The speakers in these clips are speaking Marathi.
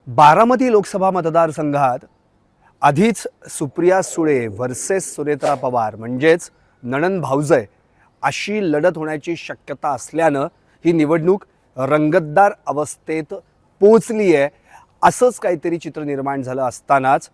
बारामती लोकसभा मतदारसंघात आधीच सुप्रिया सुळे व्हर्सेस सुनेत्रा पवार म्हणजेच नणंद भाऊजय अशी लढत होण्याची शक्यता असल्यानं ही निवडणूक रंगतदार अवस्थेत पोहोचली आहे असंच काहीतरी चित्र निर्माण झालं असतानाच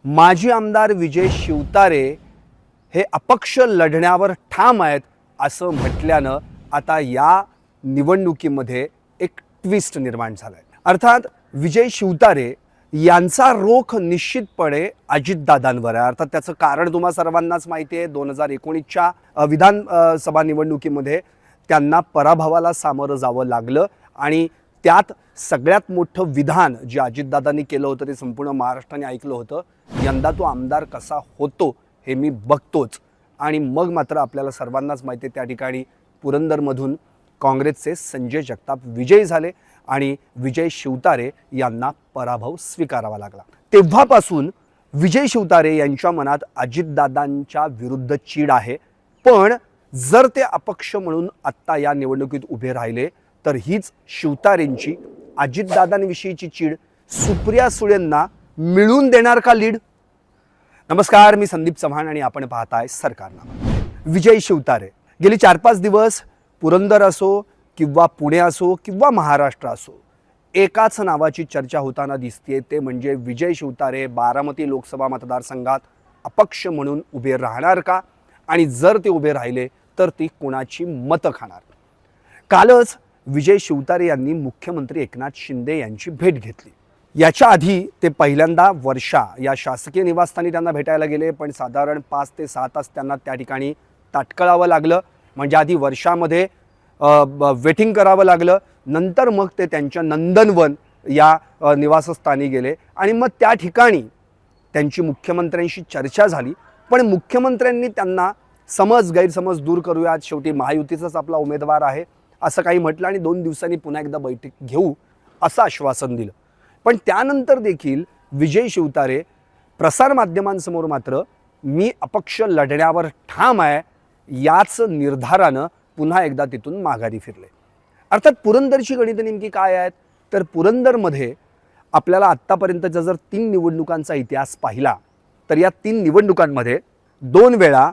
माजी आमदार विजय शिवतारे हे अपक्ष लढण्यावर ठाम आहेत असं म्हटल्यानं आता या निवडणुकीमध्ये एक ट्विस्ट निर्माण झालाय। अर्थात विजय शिवतारे यांचा रोख निश्चितपणे अजितदादांवर आहे। अर्थात त्याचं कारण तुम्हा सर्वांनाच माहिती आहे। 2019च्या विधानसभा निवडणुकीमध्ये त्यांना पराभवाला सामोरं जावं लागलं आणि त्यात सगळ्यात मोठं विधान जे अजितदादांनी केलं होतं ते संपूर्ण महाराष्ट्राने ऐकलं होतं, यंदा तो आमदार कसा होतो हे मी बघतोच। आणि मग मात्र आपल्याला सर्वांनाच माहिती आहे त्या ठिकाणी पुरंदरमधून काँग्रेसचे संजय जगताप विजयी झाले आणि विजय शिवतारे यांना पराभव स्वीकारावा लागला। तेव्हापासून विजय शिवतारे यांच्या मनात अजितदादांच्या विरुद्ध चीड आहे, पण जर ते अपक्ष म्हणून आत्ता या निवडणुकीत उभे राहिले तर हीच शिवतारेंची अजितदादांविषयीची चीड सुप्रिया सुळेंना मिळून देणार का लीड? नमस्कार, मी संदीप चव्हाण आणि आपण पाहताय सरकारनामा। विजय शिवतारे गेली 4-5 दिवस पुरंदर असो किंवा पुणे असो किंवा महाराष्ट्र असो एकाच नावाची चर्चा होताना दिसते, ते म्हणजे विजय शिवतारे बारामती लोकसभा मतदारसंघात अपक्ष म्हणून उभे राहणार का आणि जर ते उभे राहिले तर ती कोणाची मतं खाणार। कालच विजय शिवतारे यांनी मुख्यमंत्री एकनाथ शिंदे यांची भेट घेतली। याच्या आधी ते पहिल्यांदा वर्षा या शासकीय निवासस्थानी त्यांना भेटायला गेले, पण साधारण 5 ते 6 तास त्यांना त्या ठिकाणी ताटकळावं लागलं। म्हणजे आधी वर्षामध्ये वेटिंग करावं लागलं, नंतर मग ते त्यांच्या नंदनवन या निवासस्थानी गेले आणि मग त्या ठिकाणी त्यांची मुख्यमंत्र्यांशी चर्चा झाली। पण मुख्यमंत्र्यांनी त्यांना गैरसमज दूर करूयात, शेवटी महायुतीचाच आपला उमेदवार आहे असं काही म्हटलं आणि 2 दिवसांनी पुन्हा एकदा बैठक घेऊ असं आश्वासन दिलं। पण त्यानंतर देखील विजय शिवतारे प्रसारमाध्यमांसमोर मात्र मी अपक्ष लढण्यावर ठाम आहे याच निर्धारानं पुन्हा एकदा तिथून माघारी फिरले। अर्थात पुरंदरची गणितं नेमकी काय आहेत तर पुरंदरमध्ये आपल्याला आत्तापर्यंतचा जर 3 निवडणुकांचा इतिहास पाहिला तर या 3 निवडणुकांमध्ये 2 वेळा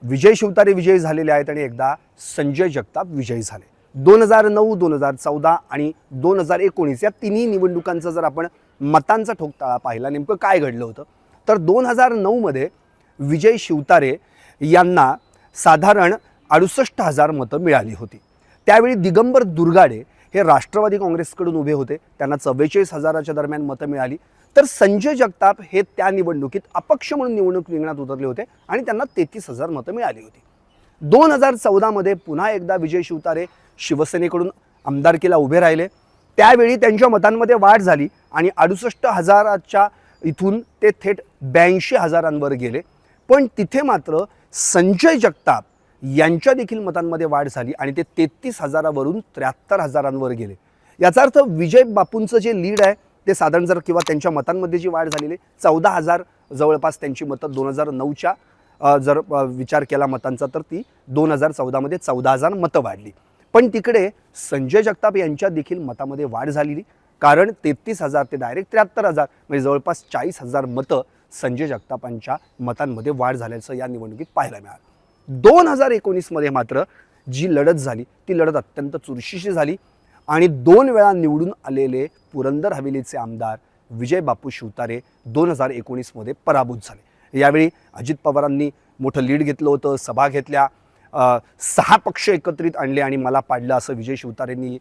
विजय शिवतारे विजयी झालेले आहेत आणि एकदा संजय जगताप विजयी झाले। 2009, 2014 आणि 2019 या तिन्ही निवडणुकांचा जर आपण मतांचा ठोकताळा पाहिला नेमकं काय घडलं होतं तर 2009 मध्ये विजय शिवतारे यांना साधारण 68,000 मतं मिळाली होती। त्यावेळी दिगंबर दुर्गाडे हे राष्ट्रवादी काँग्रेसकडून उभे होते, त्यांना 44,000च्या दरम्यान मतं मिळाली। तर संजय जगताप हे त्या निवडणुकीत अपक्ष म्हणून निवडणूक रिंगणात उतरले होते आणि त्यांना 33,000 मतं मिळाली होती। 2014 मध्ये पुन्हा एकदा विजय शिवतारे शिवसेनेकडून आमदारकीला उभे राहिले, त्यावेळी त्यांच्या मतांमध्ये वाढ झाली आणि 68,000च्या इथून ते थेट 82,000वर गेले। पण तिथे मात्र संजय जगताप यांच्या देखील मतांमध्ये वाढ झाली आणि ते 33,000वरून 73,000वर गेले। याचा अर्थ विजय बापूंचं जे लीड आहे ते साधारण जर किंवा त्यांच्या मतांमध्ये जी वाढ झालेली 14,000 जवळपास त्यांची मतं 2009च्या जर विचार केला मतांचा तर ती 2014 मध्ये 14,000 मतं वाढली। पण तिकडे संजय जगताप यांच्या देखील मतामध्ये वाढ झालेली, कारण 33,000 ते डायरेक्ट 73,000 म्हणजे जवळपास 40,000 मतं संजय जगतापांच्या मतांमध्ये वाढ झाल्याचं या निवडणुकीत पाहायला मिळालं। 2019 मध्ये मात्र जी लढत झाली ती लढत अत्यंत चुरशीची झाली आणि 2 वेळा निवडून आलेले पुरंदर हवेलीचे आमदार विजय बापू शिवतारे 2019 मध्ये पराभूत झाले। यावेळी अजित पवारांनी मोठं लीड घेतलं होतं, सभा घेतल्या, 6 पक्ष एकत्रित आणले आणि मला पाडलं असं विजय शिवतारेंनी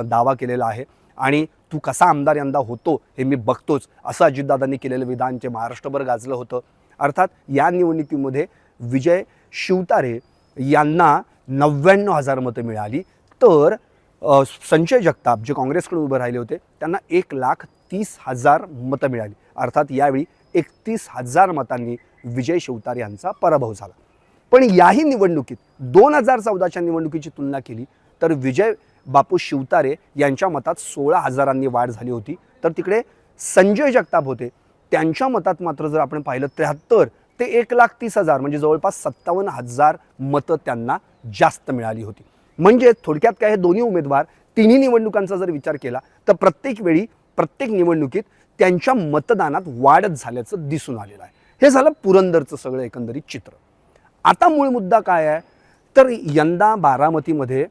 दावा केलेला आहे। आणि तू कसा आमदार यंदा होतो हे मी बघतोच असं अजितदादांनी केलेलं विधान जे महाराष्ट्रभर गाजलं होतं। अर्थात या निवडणुकीमध्ये विजय शिवतारे यांना 99,000 मतं मिळाली, तर संजय जगताप जे काँग्रेसकडून उभे राहिले होते त्यांना 1,30,000 मतं मिळाली। अर्थात यावेळी 31,000 मतांनी विजय शिवतारे यांचा पराभव झाला। पण याही निवडणुकीत 2014च्या निवडणुकीची तुलना केली तर विजय बापू शिवतारे यांच्या मतात 16,000 वाढ झाली होती, तर तिकडे संजय जगताप होते त्यांच्या मतात मात्र जर आपण पाहिलं 73 ते 1,30,000 म्हणजे जवळपास 57,000 मतं त्यांना जास्त मिळाली होती। म्हणजे थोडक्यात काय, हे दोन्ही उमेदवार तिन्ही निवडणुकांचा जर विचार केला तर प्रत्येक वेळी प्रत्येक निवडणुकीत त्यांच्या मतदानात वाढत झाल्याचं दिसून आलेलं आहे. हे झालं पुरंदरचं सगळं एकंदरीत चित्र. आता मूळ मुद्दा काय आहे तर यंदा बारामतीमध्ये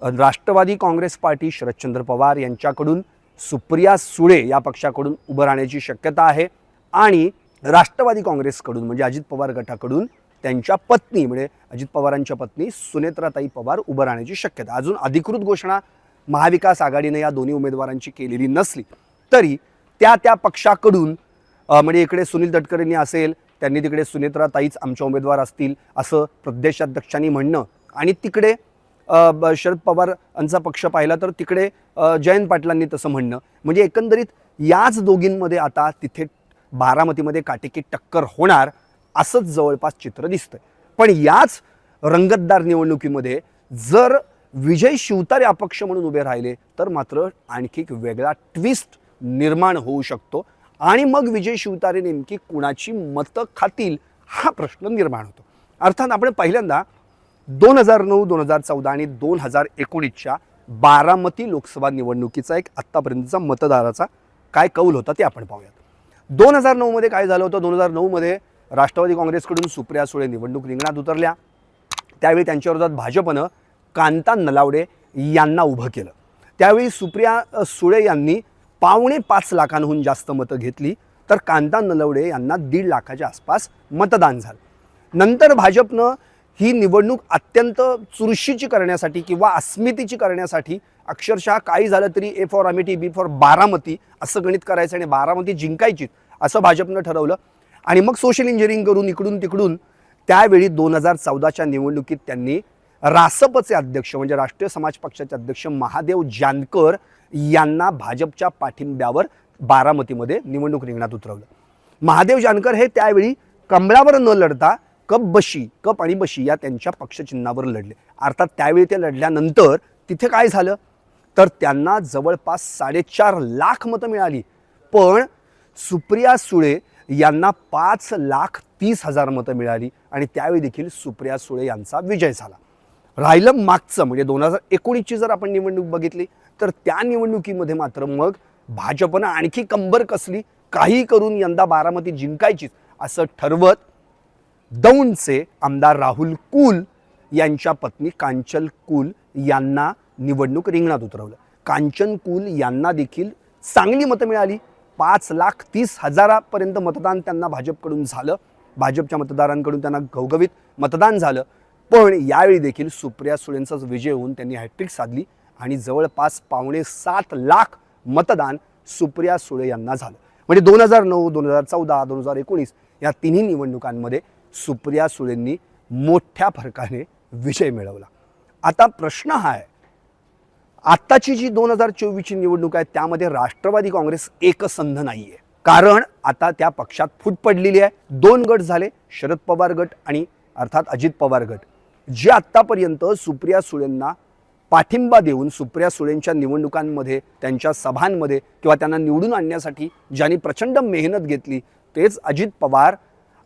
राष्ट्रवादी काँग्रेस पार्टी शरदचंद्र पवार यांच्याकडून सुप्रिया सुळे या पक्षाकडून उभं राहण्याची शक्यता आहे आणि राष्ट्रवादी काँग्रेसकडून म्हणजे अजित पवार गटाकडून त्यांच्या पत्नी म्हणजे अजित पवारांच्या पत्नी सुनेत्राताई पवार उभं राहण्याची शक्यता. अजून अधिकृत घोषणा महाविकास आघाडीने या दोन्ही उमेदवारांची केलेली नसली तरी त्या पक्षाकडून म्हणजे इकडे सुनील तटकरेंनी असेल त्यांनी तिकडे सुनेत्राताईच आमच्या उमेदवार असतील असं प्रदेशाध्यक्षांनी म्हणणं आणि तिकडे शरद पवार यांचा पक्ष पाहिला तर तिकडे जयंत पाटलांनी तसं म्हणणं म्हणजे एकंदरीत याच दोघींमध्ये आता तिथे बारामतीमध्ये काटेकी टक्कर होणार असंच जवळपास चित्र दिसतंय. पण याच रंगतदार निवडणुकीमध्ये जर विजय शिवतारे अपक्ष म्हणून उभे राहिले तर मात्र आणखी एक वेगळा ट्विस्ट निर्माण होऊ शकतो आणि मग विजय शिवतारे नेमकी कुणाची मतं खातील हा प्रश्न निर्माण होतो. अर्थात आपण पहिल्यांदा 2009, 2014 आणि 2019च्या बारामती लोकसभा निवडणुकीचा एक आत्तापर्यंतचा मतदाराचा काय कौल होता ते आपण पाहूयात. 2009 मध्ये काय झालं होतं. 2009 मध्ये राष्ट्रवादी काँग्रेसकडून सुप्रिया सुळे निवडणूक रिंगणात उतरल्या. त्यावेळी त्यांच्या विरोधात भाजपनं कांता नलावडे यांना उभं केलं. त्यावेळी सुप्रिया सुळे यांनी 5.25 लाखांहून जास्त मतं घेतली तर कांता नलावडे यांना 1.5 लाखाच्या आसपास मतदान झालं. नंतर भाजपनं ही निवडणूक अत्यंत चुरशीची करण्यासाठी किंवा अस्मितेची करण्यासाठी अक्षरशः काही झालं तरी A for Amethi B for Baramati असं गणित करायचं आणि बारामती जिंकायची असं भाजपनं ठरवलं आणि मग सोशल इंजिनिअरिंग करून इकडून तिकडून त्यावेळी 2014च्या निवडणुकीत त्यांनी रासपचे अध्यक्ष म्हणजे राष्ट्रीय समाज पक्षाचे अध्यक्ष महादेव जानकर यांना भाजपच्या पाठिंब्यावर बारामतीमध्ये निवडणूक रिंगणात उतरवलं. महादेव जानकर हे त्यावेळी कमळावर न लढता कप आणि बशी या त्यांच्या पक्षचिन्हावर लढले. अर्थात त्यावेळी ते लढल्यानंतर तिथे काय झालं तर त्यांना जवळपास 4.5 लाख मतं मिळाली पण सुप्रिया सुळे यांना 5,30,000 मतं मिळाली आणि त्यावेळी देखील सुप्रिया सुळे यांचा विजय झाला. राहिलं मागचं म्हणजे 2019ची जर आपण निवडणूक बघितली तर त्या निवडणुकीमध्ये मात्र मग भाजपनं आणखी कंबर कसली काही करून यंदा बारामती जिंकायचीच असं ठरवत दौंडचे आमदार राहुल कुल यांच्या पत्नी कांचन कुल यांना निवडणूक रिंगणात उतरवलं. कांचन कुल यांना देखील चांगली मतं मिळाली. 5,30,000 मतदान त्यांना भाजपकडून झालं. भाजपच्या मतदारांकडून त्यांना घवघवीत मतदान झालं पण यावेळी देखील सुप्रिया सुळेंचाच विजय होऊन त्यांनी हॅट्रिक साधली आणि जवळपास 5.7 लाख मतदान सुप्रिया सुळे यांना झालं. म्हणजे 2009, 2014, 2019 या तिन्ही निवडणुकांमध्ये सुप्रिया सुळेंनी मोठ्या फरकाने विजय मिळवला. आता प्रश्न हा आहे आत्ताची जी 2024ची निवडणूक आहे त्यामध्ये राष्ट्रवादी काँग्रेस एकसंध नाहीये कारण आता त्या पक्षात फूट पडलेली आहे. 2 गट झाले शरद पवार गट आणि अर्थात अजित पवार गट जे आत्तापर्यंत सुप्रिया सुळेंना पाठिंबा देऊन सुप्रिया सुळेंच्या निवडणुकांमध्ये त्यांच्या सभांमध्ये किंवा त्यांना निवडून आणण्यासाठी ज्यांनी प्रचंड मेहनत घेतली तेच अजित पवार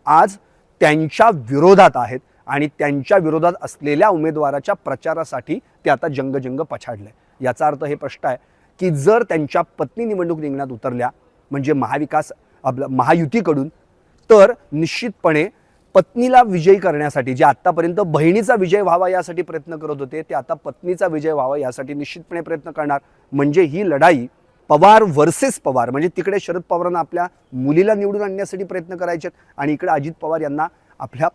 आज त्यांच्या विरोधात आहेत आणि त्यांच्या विरोधात असलेल्या उमेदवाराच्या प्रचारासाठी ते आता जंग पछाडले. याचा अर्थ हे स्पष्ट आहे की जर त्यांच्या पत्नी निवडणूक रिंगणात उतरल्या म्हणजे महायुतीकडून तर निश्चितपणे पत्नीला विजयी करण्यासाठी जे आत्तापर्यंत बहिणीचा विजय व्हावा यासाठी प्रयत्न करत होते ते आता पत्नीचा विजय व्हावा यासाठी निश्चितपणे प्रयत्न करणार. म्हणजे ही लढाई पवार वर्सेस पवार म्हणजे तिकडे शरद पवारांना आपल्या मुलीला निवडून आणण्यासाठी प्रयत्न करायचे आणि इकडे अजित पवार यांना आपल्या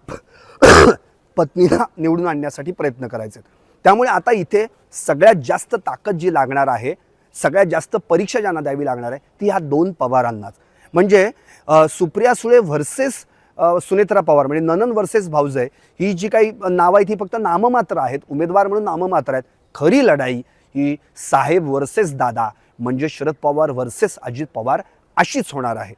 पत्नीला निवडून आणण्यासाठी प्रयत्न करायचे. त्यामुळे आता इथे सगळ्यात जास्त ताकद जी लागणार आहे सगळ्यात जास्त परीक्षा ज्यांना द्यावी लागणार आहे ती ह्या 2 पवारांनाच. म्हणजे सुप्रिया सुळे व्हर्सेस सुनेत्रा पवार म्हणजे ननन वर्सेस भाऊजाई ही जी काही नावं आहेत ही फक्त नाममात्र आहेत उमेदवार म्हणून नाममात्र आहेत. खरी लढाई ही साहेब वर्सेस दादा म्हणजे शरद पवार वर्सेस अजित पवार अशीच होणार आहे.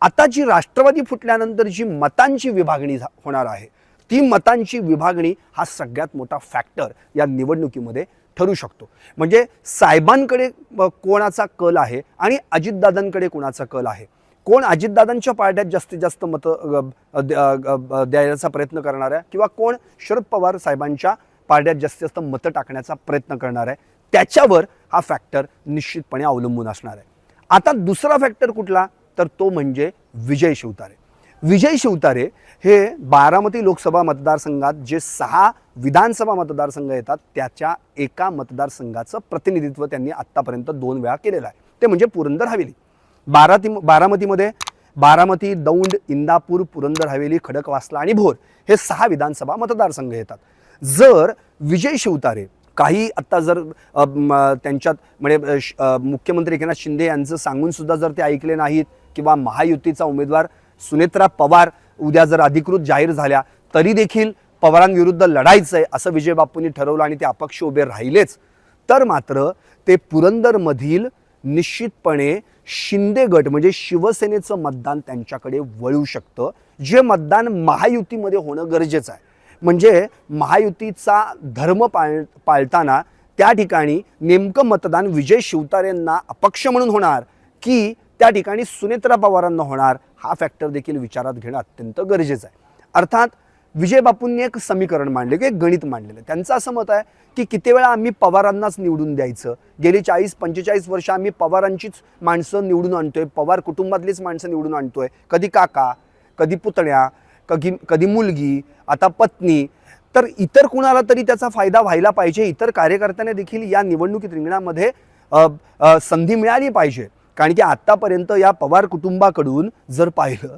आता जी राष्ट्रवादी फुटल्यानंतर जी मतांची विभागणी होणार आहे ती मतांची विभागणी हा सगळ्यात मोठा फॅक्टर या निवडणुकीमध्ये ठरू शकतो. म्हणजे साहेबांकडे कोणाचा कल आहे आणि अजितदादांकडे कोणाचा कल आहे कोण अजितदादांच्या पार्ट्यात जास्तीत जास्त मतं द्यायचा प्रयत्न करणार आहे किंवा कोण शरद पवार साहेबांच्या पार्ट्यात जास्तीत जास्त मतं टाकण्याचा प्रयत्न करणार आहे त्याच्यावर हा फॅक्टर निश्चितपणे अवलंबून असणार आहे. आता दुसरा फॅक्टर कुठला, तर तो म्हणजे विजय शिवतारे. विजय शिवतारे हे बारामती लोकसभा मतदारसंघात जे 6 विधानसभा मतदारसंघ येतात त्याच्या एका मतदारसंघाचं प्रतिनिधित्व त्यांनी आत्तापर्यंत 2 वेळा केलेलं आहे, ते म्हणजे पुरंदर हवेली. बारामतीमध्ये बारामती, दौंड, इंदापूर, पुरंदर हवेली, खडकवासला आणि भोर हे 6 विधानसभा मतदारसंघ येतात. जर विजय शिवतारे काही आत्ता जर त्यांच्यात म्हणजे मुख्यमंत्री एकनाथ शिंदे यांचं सांगून सुद्धा जर ते ऐकले नाहीत किंवा महायुतीचा उमेदवार सुनेत्रा पवार उद्या जर अधिकृत जाहीर झाल्या तरी देखील पवारांविरुद्ध लढायचं आहे असं विजय बापूंनी ठरवलं आणि ते अपक्ष उभे राहिलेच, तर मात्र ते पुरंदरमधील निश्चितपणे शिंदे गट म्हणजे शिवसेनेचं मतदान त्यांच्याकडे वळू शकतं, जे मतदान महायुतीमध्ये होणं गरजेचं आहे. म्हणजे महायुतीचा धर्म पाळताना त्या ठिकाणी नेमकं मतदान विजय शिवतारेंना अपक्ष म्हणून होणार की त्या ठिकाणी सुनेत्रा पवारांना होणार, हा फॅक्टर देखील विचारात घेणं अत्यंत गरजेचं आहे. अर्थात विजय बापूंनी एक समीकरण मांडले की एक गणित मांडलेलं. त्यांचं असं मत आहे की किती वेळा आम्ही पवारांनाच निवडून द्यायचं, गेली 40-45 वर्ष आम्ही पवारांचीच माणसं निवडून आणतोय, पवार कुटुंबातलीच माणसं निवडून आणतोय, कधी काका, कधी पुतण्या, कधी मुलगी, आता पत्नी, तर इतर कुणाला तरी त्याचा फायदा व्हायला पाहिजे, इतर कार्यकर्त्यांना देखील या निवडणुकीत रिंगणामध्ये संधी मिळाली पाहिजे. कारण की आत्तापर्यंत या पवार कुटुंबाकडून जर पाहिलं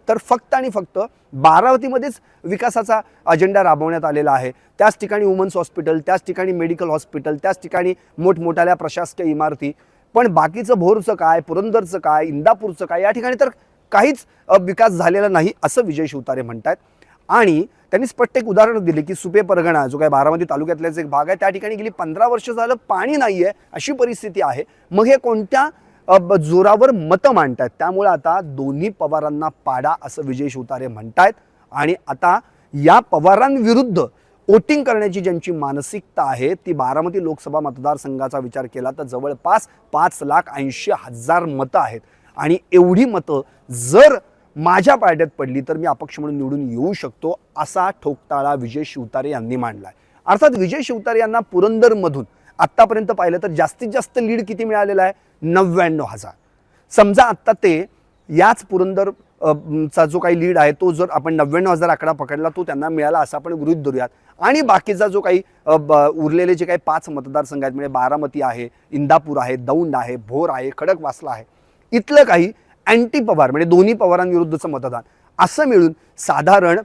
तर फक्त आणि फक्त बारामतीमध्येच विकासाचा अजेंडा राबवण्यात आलेला आहे. त्याच ठिकाणी वुमन्स हॉस्पिटल, त्याच ठिकाणी मेडिकल हॉस्पिटल, त्याच ठिकाणी मोठमोठ्या प्रशासकीय इमारती, पण बाकीचं भोरचं काय, पुरंदरचं काय, इंदापूरचं काय, या ठिकाणी तर काहीच विकास झालेला नाही असं विजय शिवतारे म्हणतात. आणि त्यांनी स्पष्ट एक उदाहरण दिले की सुपे परगणा जो काय बारामती तालुक्यातलाच एक भाग आहे, त्या ठिकाणी गेली 15 वर्ष झालं पाणी नाही आहे अशी परिस्थिती आहे. मग हे कोणत्या जोरावर मतं मांडतायत? त्यामुळे आता दोन्ही पवारांना पाडा असं विजय शिवतारे म्हणतायत. आणि आता या पवारांविरुद्ध वोटिंग करण्याची ज्यांची मानसिकता आहे ती बारामती लोकसभा मतदारसंघाचा विचार केला तर जवळपास 5,80,000 मतं आहेत. आणि एवढी मतं जर माझ्या पारड्यात पडली तर मी अपक्ष म्हणून निवडून येऊ शकतो असा ठोकताळा विजय शिवतारे यांनी मांडलाय. अर्थात विजय शिवतारे यांना पुरंदरमधून आत्तापर्यंत पाहिलं तर जास्तीत जास्त लीड किती मिळालेला आहे? 99,000. समजा आत्ता ते याच पुरंदर चा जो काही लीड आहे तो जर आपण 99,000 आकडा पकडला तो त्यांना मिळाला असं आपण गृहीत धरूयात. आणि बाकीचा जो काही उरलेले जे काही 5 मतदारसंघ आहेत म्हणजे बारामती आहे, इंदापूर आहे, दौंड आहे, भोर आहे, खडकवासला आहे, इथलं काही अँटी पवार म्हणजे दोन्ही पवारांविरुद्धचं मतदान असं मिळून साधारण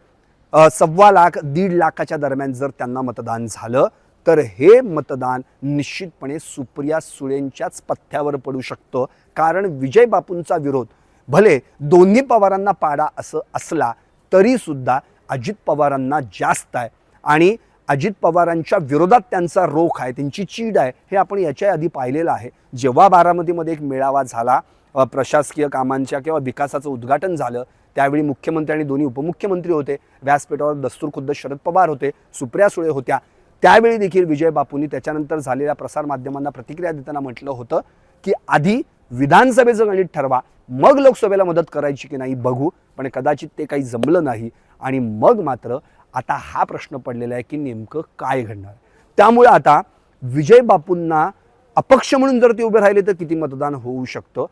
1.25 लाख 1.5 लाखाच्या दरम्यान जर त्यांना मतदान झालं तर हे मतदान निश्चितपणे सुप्रिया सुळेंच्याच पथ्यावर पडू शकतं. कारण विजय बापूंचा विरोध भले दोन्ही पवारांना पाडा असं असला तरी सुद्धा अजित पवारांना जास्त आहे आणि अजित पवारांच्या विरोधात त्यांचा रोख आहे, त्यांची चीड आहे, हे आपण याच्या आधी पाहिलेलं आहे. जेव्हा बारामतीमध्ये एक मेळावा झाला प्रशासकीय कामांच्या किंवा विकासाचं उद्घाटन झालं त्यावेळी मुख्यमंत्री आणि दोन्ही उपमुख्यमंत्री होते, व्यासपीठावर दस्तूरखुद्द शरद पवार होते, सुप्रिया सुळे होत्या. त्यावेळी देखील विजय बापूंनी त्याच्यानंतर झालेल्या प्रसारमाध्यमांना प्रतिक्रिया देताना म्हटलं होतं की आधी विधानसभेचं गणित ठरवा, मग लोकसभेला मदत करायची की नाही बघू, पण कदाचित ते काही जमलं नाही. आणि मग मात्र आता हा प्रश्न पडलेला आहे की नेमकं काय घडणार. त्यामुळे आता विजय बापूंना अपक्ष म्हणून जर ते उभे राहिले तर किती मतदान होऊ शकतं,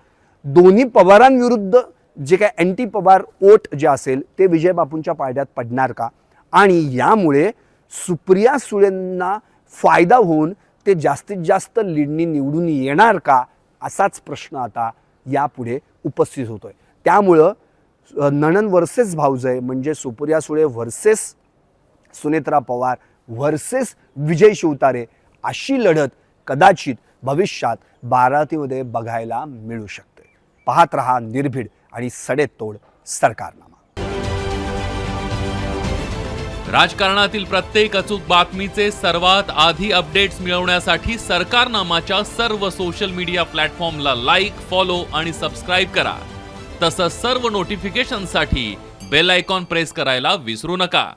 दोन्ही पवारांविरुद्ध जे काय अँटी पवार वोट जे असेल ते विजय बापूंच्या पारड्यात पडणार का, आणि यामुळे सुप्रिया सुळेंना फायदा होऊन ते जास्तीत जास्त लीडनी निवडून येणार का, असाच प्रश्न आता यापुढे उपस्थित होतोय. त्यामुळं नणन वर्सेस भाऊजय म्हणजे सुप्रिया सुळे व्हर्सेस सुनेत्रा पवार व्हर्सेस विजय शिवतारे अशी लढत कदाचित भविष्यात बारामतीमध्ये बघायला मिळू शकते. पाहत रहा निर्भीड आणि सडेतोड सरकारनामा. राजकारणातील प्रत्येक अचूक बातमीचे सर्वात आधी अपडेट्स मिळवण्यासाठी सरकारनामाच्या सर्व सोशल मीडिया प्लॅटफॉर्मला लाईक, फॉलो आणि सबस्क्राईब करा. तसंच सर्व नोटिफिकेशनसाठी बेल आयकॉन प्रेस करायला विसरू नका.